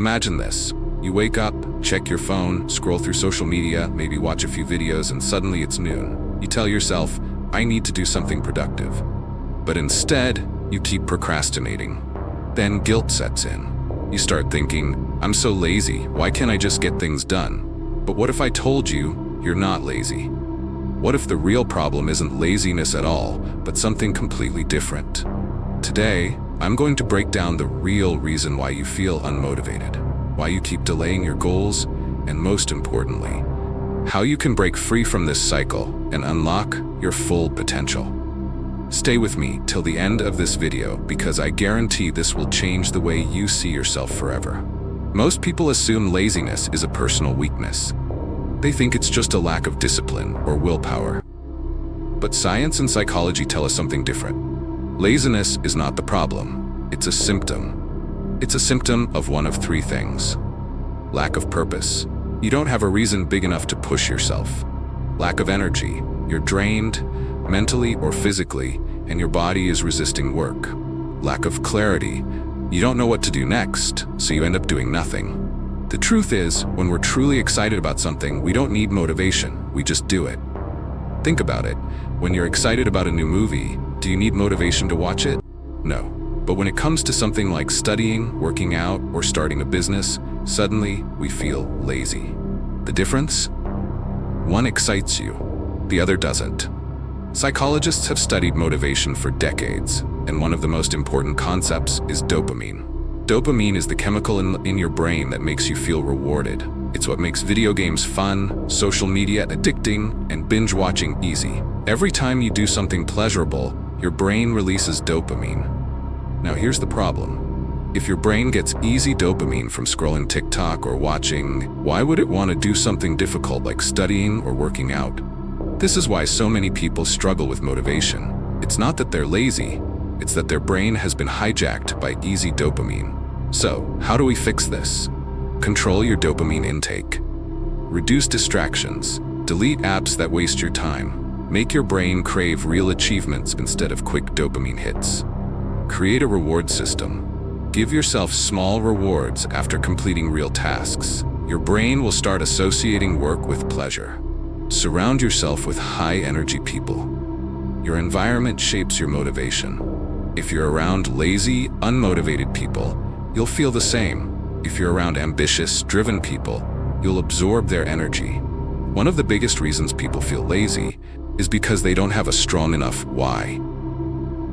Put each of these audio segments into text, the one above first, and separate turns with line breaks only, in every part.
Imagine this. You wake up, check your phone, scroll through social media, maybe watch a few videos, and suddenly it's noon. You tell yourself, I need to do something productive. But instead, you keep procrastinating. Then guilt sets in. You start thinking, I'm so lazy, why can't I just get things done? But what if I told you, you're not lazy? What if the real problem isn't laziness at all, but something completely different? Today, I'm going to break down the real reason why you feel unmotivated, why you keep delaying your goals, and most importantly, how you can break free from this cycle and unlock your full potential. Stay with me till the end of this video because I guarantee this will change the way you see yourself forever. Most people assume laziness is a personal weakness. They think it's just a lack of discipline or willpower. But science and psychology tell us something different. Laziness is not the problem, it's a symptom. It's a symptom of one of three things. Lack of purpose. You don't have a reason big enough to push yourself. Lack of energy. You're drained, mentally or physically, and your body is resisting work. Lack of clarity. You don't know what to do next, so you end up doing nothing. The truth is, when we're truly excited about something, we don't need motivation, we just do it. Think about it. When you're excited about a new movie, do you need motivation to watch it? No. But when it comes to something like studying, working out, or starting a business, suddenly we feel lazy. The difference? One excites you, the other doesn't. Psychologists have studied motivation for decades, and one of the most important concepts is dopamine. Dopamine is the chemical in your brain that makes you feel rewarded. It's what makes video games fun, social media addicting, and binge watching easy. Every time you do something pleasurable, your brain releases dopamine. Now here's the problem. If your brain gets easy dopamine from scrolling TikTok or watching, why would it want to do something difficult like studying or working out? This is why so many people struggle with motivation. It's not that they're lazy, it's that their brain has been hijacked by easy dopamine. So, how do we fix this? Control your dopamine intake. Reduce distractions. Delete apps that waste your time. Make your brain crave real achievements instead of quick dopamine hits. Create a reward system. Give yourself small rewards after completing real tasks. Your brain will start associating work with pleasure. Surround yourself with high-energy people. Your environment shapes your motivation. If you're around lazy, unmotivated people, you'll feel the same. If you're around ambitious, driven people, you'll absorb their energy. One of the biggest reasons people feel lazy is because they don't have a strong enough why.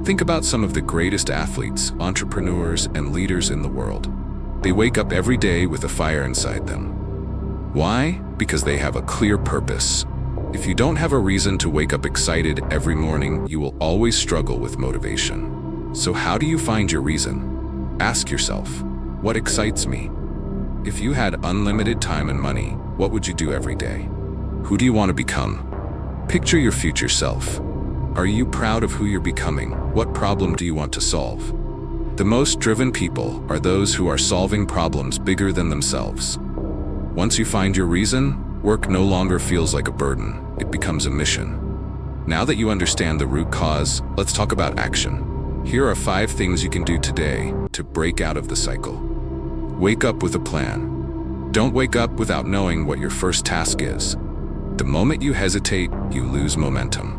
Think about some of the greatest athletes, entrepreneurs, and leaders in the world. They wake up every day with a fire inside them. Why? Because they have a clear purpose. If you don't have a reason to wake up excited every morning, you will always struggle with motivation. So how do you find your reason? Ask yourself, what excites me? If you had unlimited time and money, what would you do every day? Who do you want to become? Picture your future self. Are you proud of who you're becoming? What problem do you want to solve? The most driven people are those who are solving problems bigger than themselves. Once you find your reason, work no longer feels like a burden. It becomes a mission. Now that you understand the root cause, let's talk about action. Here are 5 things you can do today to break out of the cycle. Wake up with a plan. Don't wake up without knowing what your first task is. The moment you hesitate, you lose momentum.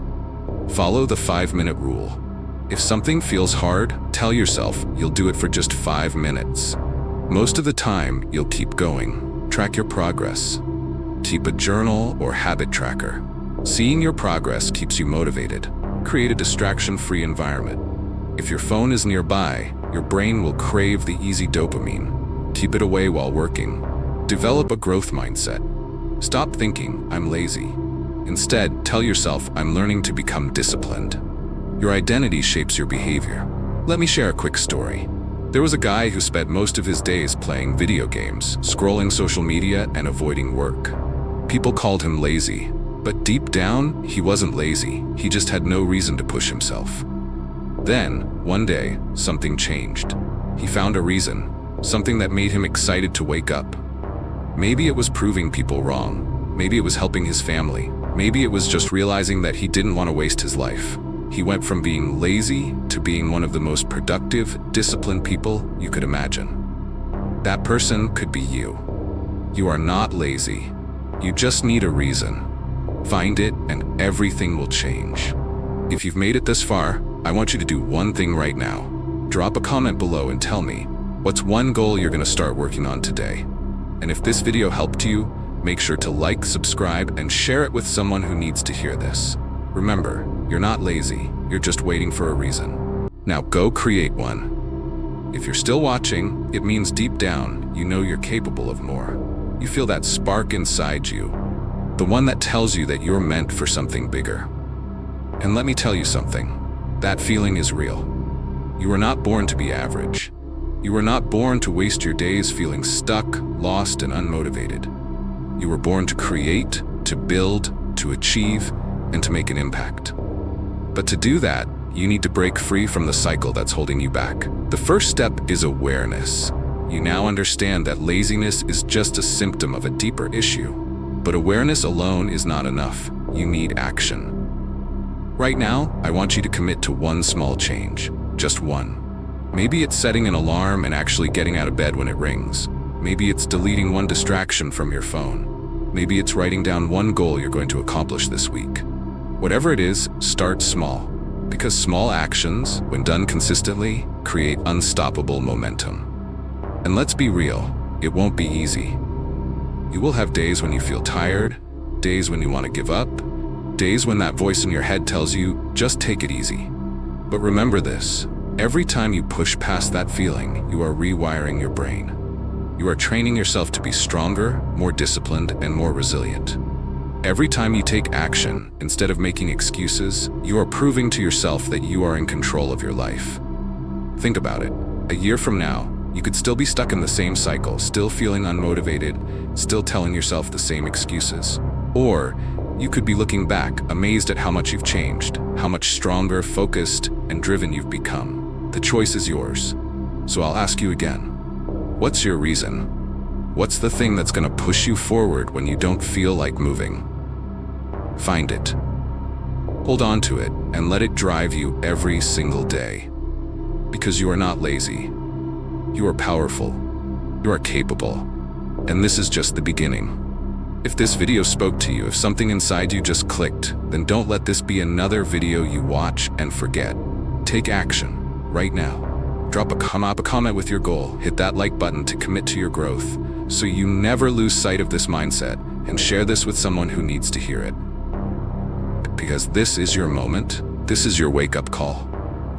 Follow the 5-minute rule. If something feels hard, tell yourself you'll do it for just 5 minutes. Most of the time, you'll keep going. Track your progress. Keep a journal or habit tracker. Seeing your progress keeps you motivated. Create a distraction-free environment. If your phone is nearby, your brain will crave the easy dopamine. Keep it away while working. Develop a growth mindset. Stop thinking, I'm lazy. Instead, tell yourself, I'm learning to become disciplined. Your identity shapes your behavior. Let me share a quick story. There was a guy who spent most of his days playing video games, scrolling social media, and avoiding work. People called him lazy, but deep down, he wasn't lazy. He just had no reason to push himself. Then, one day, something changed. He found a reason, something that made him excited to wake up. Maybe it was proving people wrong. Maybe it was helping his family. Maybe it was just realizing that he didn't want to waste his life. He went from being lazy to being one of the most productive, disciplined people you could imagine. That person could be you. You are not lazy. You just need a reason. Find it and everything will change. If you've made it this far, I want you to do one thing right now. Drop a comment below and tell me, what's one goal you're going to start working on today? And if this video helped you, make sure to like, subscribe, and share it with someone who needs to hear this. Remember, you're not lazy, you're just waiting for a reason. Now go create one. If you're still watching, it means deep down, you know you're capable of more. You feel that spark inside you, the one that tells you that you're meant for something bigger. And let me tell you something, that feeling is real. You were not born to be average. You were not born to waste your days feeling stuck, lost, and unmotivated. You were born to create, to build, to achieve, and to make an impact. But to do that, you need to break free from the cycle that's holding you back. The first step is awareness. You now understand that laziness is just a symptom of a deeper issue. But awareness alone is not enough. You need action. Right now, I want you to commit to one small change. Just one. Maybe it's setting an alarm and actually getting out of bed when it rings. Maybe it's deleting one distraction from your phone. Maybe it's writing down one goal you're going to accomplish this week. Whatever it is, start small. Because small actions, when done consistently, create unstoppable momentum. And let's be real, it won't be easy. You will have days when you feel tired, days when you want to give up, days when that voice in your head tells you, just take it easy. But remember this, every time you push past that feeling, you are rewiring your brain. You are training yourself to be stronger, more disciplined, and more resilient. Every time you take action, instead of making excuses, you are proving to yourself that you are in control of your life. Think about it. A year from now, you could still be stuck in the same cycle, still feeling unmotivated, still telling yourself the same excuses. Or you could be looking back, amazed at how much you've changed, how much stronger, focused, and driven you've become. The choice is yours. So I'll ask you again, what's your reason? What's the thing that's going to push you forward when you don't feel like moving? Find it. Hold on to it and let it drive you every single day. Because you are not lazy. You are powerful. You are capable. And this is just the beginning. If this video spoke to you, if something inside you just clicked, then don't let this be another video you watch and forget. Take action right now. Drop a comment with your goal, hit that like button to commit to your growth, so you never lose sight of this mindset, and share this with someone who needs to hear it. Because this is your moment, this is your wake-up call.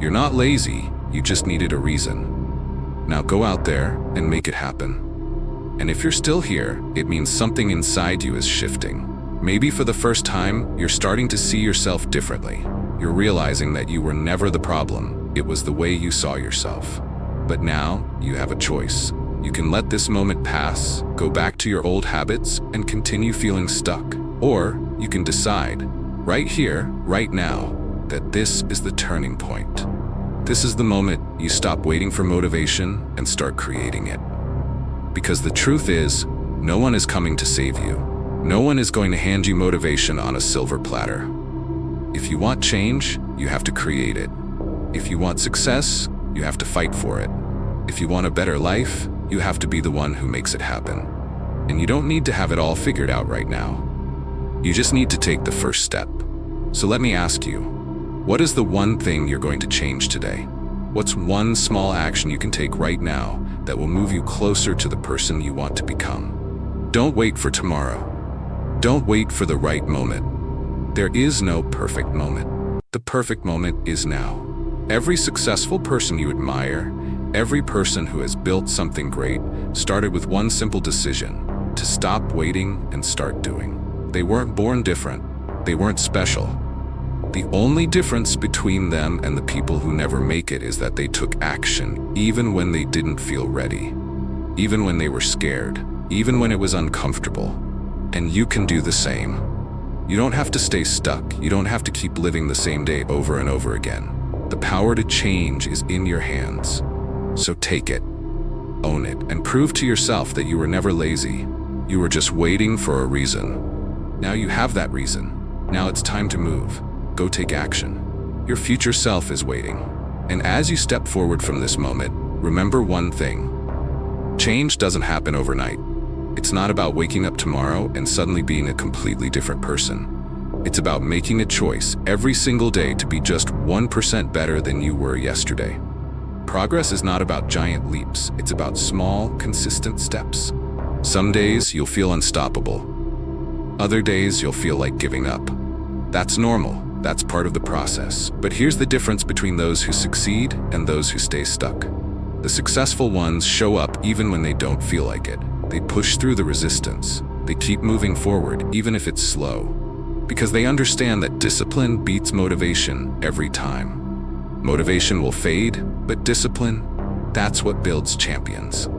You're not lazy, you just needed a reason. Now go out there and make it happen. And if you're still here, it means something inside you is shifting. Maybe for the first time, you're starting to see yourself differently. You're realizing that you were never the problem. It was the way you saw yourself. But now, you have a choice. You can let this moment pass, go back to your old habits, and continue feeling stuck. Or you can decide, right here, right now, that this is the turning point. This is the moment you stop waiting for motivation and start creating it. Because the truth is, no one is coming to save you. No one is going to hand you motivation on a silver platter. If you want change, you have to create it. If you want success, you have to fight for it. If you want a better life, you have to be the one who makes it happen. And you don't need to have it all figured out right now. You just need to take the first step. So let me ask you, what is the one thing you're going to change today? What's one small action you can take right now that will move you closer to the person you want to become? Don't wait for tomorrow. Don't wait for the right moment. There is no perfect moment. The perfect moment is now. Every successful person you admire, every person who has built something great, started with one simple decision: to stop waiting and start doing. They weren't born different. They weren't special. The only difference between them and the people who never make it is that they took action even when they didn't feel ready, even when they were scared, even when it was uncomfortable. And you can do the same. You don't have to stay stuck. You don't have to keep living the same day over and over again. The power to change is in your hands. So take it, own it, and prove to yourself that you were never lazy. You were just waiting for a reason. Now you have that reason. Now it's time to move. Go take action. Your future self is waiting. And as you step forward from this moment, remember one thing. Change doesn't happen overnight. It's not about waking up tomorrow and suddenly being a completely different person. It's about making a choice every single day to be just 1% better than you were yesterday. Progress is not about giant leaps. It's about small, consistent steps. Some days you'll feel unstoppable. Other days you'll feel like giving up. That's normal. That's part of the process. But here's the difference between those who succeed and those who stay stuck. The successful ones show up even when they don't feel like it. They push through the resistance. They keep moving forward even if it's slow. Because they understand that discipline beats motivation every time. Motivation will fade, but discipline, that's what builds champions.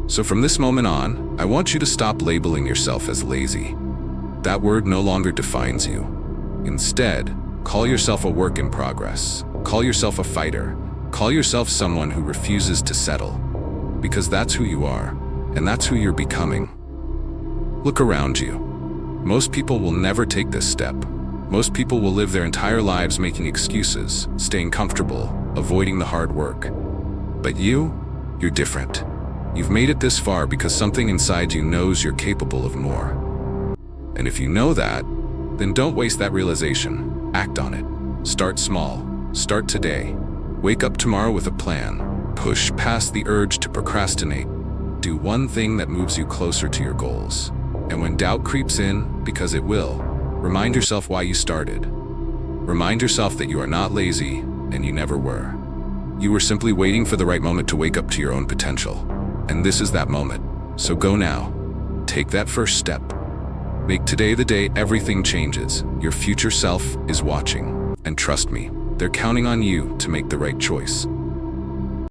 So from this moment on, I want you to stop labeling yourself as lazy. That word no longer defines you. Instead, call yourself a work in progress. Call yourself a fighter. Call yourself someone who refuses to settle. Because that's who you are, and that's who you're becoming. Look around you. Most people will never take this step. Most people will live their entire lives making excuses, staying comfortable, avoiding the hard work. But you're different. You've made it this far because something inside you knows you're capable of more. And if you know that, then don't waste that realization. Act on it. Start small. Start today. Wake up tomorrow with a plan. Push past the urge to procrastinate. Do one thing that moves you closer to your goals. And when doubt creeps in, because it will, remind yourself why you started. Remind yourself that you are not lazy, and you never were. You were simply waiting for the right moment to wake up to your own potential. And this is that moment. So go now. Take that first step. Make today the day everything changes. Your future self is watching. And trust me, they're counting on you to make the right choice.